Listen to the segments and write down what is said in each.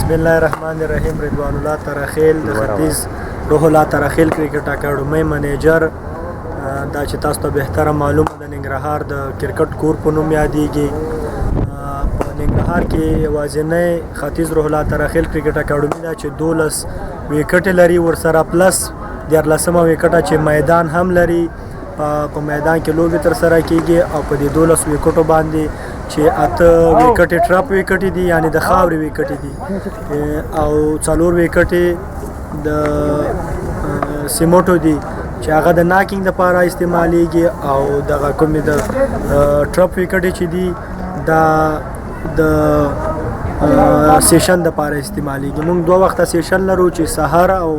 بسم الله الرحمن الرحیم. رضوان الله ترخیل د ختیځ روح الله ترخیل کرکټ اکاډمۍ منیجر. دا چې تاسو ته بهتره معلومه د ننګرهار د کرکټ کور په نوم یادېږي. په ننګرهار کې یوازینی ختیځ روح الله ترخیل کرکټ اکاډمي ده چې 12 ویکټې لري، ورسره پلس 14مه ویکټه چې میدان هم لري. په میدان کې لوبې ترسره کیږي او په دې 12 ویکټو باندې چې 8 ویکټې ټرپ ویکټې دي، یعنی د خاورې ویکټې دي، او 4 ویکټې د سیموټو دي چې هغه د ناکینګ لپاره استعمالیږي، او دغه کومې د ټرپ ویکټې چې دي دا د سیشن لپاره استعمالیږي. موږ 2 وخته سیشن لرو چې سهار او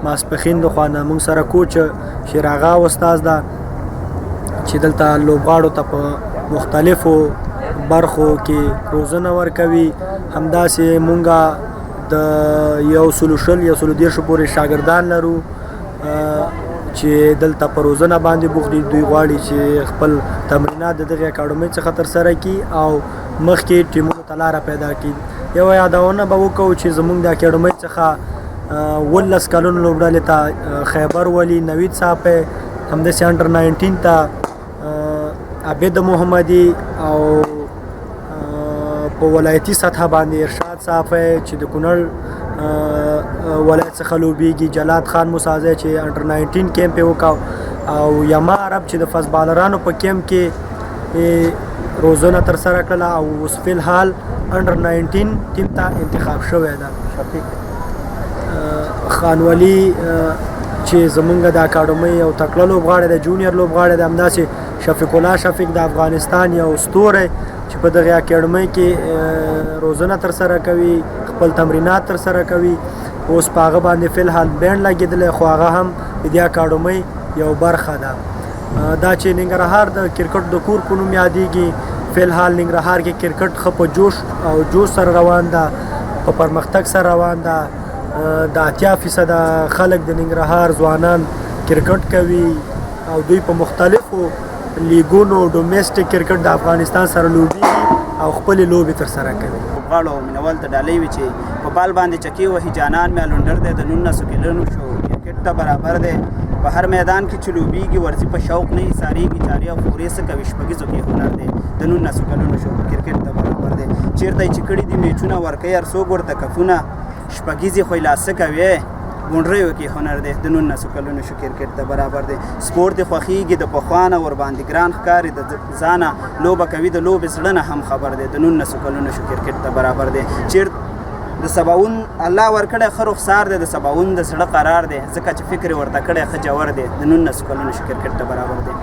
ماسپښین د خوا نه. موږ سره کوچ شیراغا استاد ده چې دلته لوبغاړو ته په مختلفو برخو کې روزنه ورکوي. همداسې مونږ د 130 پورې شاګردان لرو چې دلته په روزنه باندې بوخت دي. دوی غواړي چې خپل تمرینات د دغه اکاډمۍ څخه ترسره کړي او مخکې ټیمونو ته لاره پیدا کړي. یوه یادونه به وکړو چې زموږ د اکاډمۍ څخه 18 کلونو لوبډلې ته خیبر ولی، نوید صاحب، همداسې انډر 19 ته عبید محمدي، او په ولایتي سطح باندې ارشاد صاحب چې د کونړ ولایت څخه لوبیږي، جلاد خان موسازی چې انډر 19 کیمپ یې وکاو، او یما عرب چې د فزبالرانو په کیمپ کې روزنه ترسره کړله او اوس فی الحال انډر 19 ټیم ته انتخاب شوی ده. خانولی چې زمونږ د اکاډمۍ یو تکړه لوبغاړی دی، جونیئر لوبغاړی دی. همداسې شفیق الله شفیق د افغانستان یو ستوری چې په دغه اکاډمۍ کې روزنه ترسره کوي، خپل تمرینات ترسره کوي. اوس په هغه باندې فی الحال بینډ لګېدلی، خو هغه هم د دې اکاډمۍ یو برخه ده. دا چې ننګرهار د کرکټ د کور په نوم یادېږي. فی الحال ننګرهار کې کرکټ ښه په جوش او جوش سره روان ده، په پرمختګ سره روان ده. د 80% خلک د ننګرهار ځوانان کرکټ کوي او دوی په مختلفو لیګونو ډومېسټک کرکټ د افغانستان سره لوبېږي او خپلې لوبې ترسره کوي. لوبغاړو او مینوال ته ډالۍ وي چې په بال باندې چکې وهي. جانان مې الونډر دی، د 19 کلونو شو کرکټ ته برابر دی. په هر میدان کې چې لوبېږي ورځي په شوق نه ایسارېږي. چارې او فورې څه کوي، شپږیزو کې هنر دی، د 19 کلونو شو کرکټ ته برابر دی. چېرته یې چې کړي دي میچونه ورکوي هر څوک ورته کفونه، شپږیزې خو یې لا څه کوي، غونډریو کې هنر دی، د 19 کلونو شو کرکټ ته برابر دی. سپورټ دې خوښېږي، د پخوانه ورباندې ګران ښکاري، د ځانه لوبه کوي، د لوبې زړه نه هم خبر دی، د 19 کلونو شو کرکټ ته برابر دی. چېرته د سباوون الله ورکړی ښه رخسار دی، د سباوون د زړه قرار دی، ځکه چې فکر یې ورته کړی ښه جوړ دی، د 19 کلونو شو کرکټ ته برابر دی.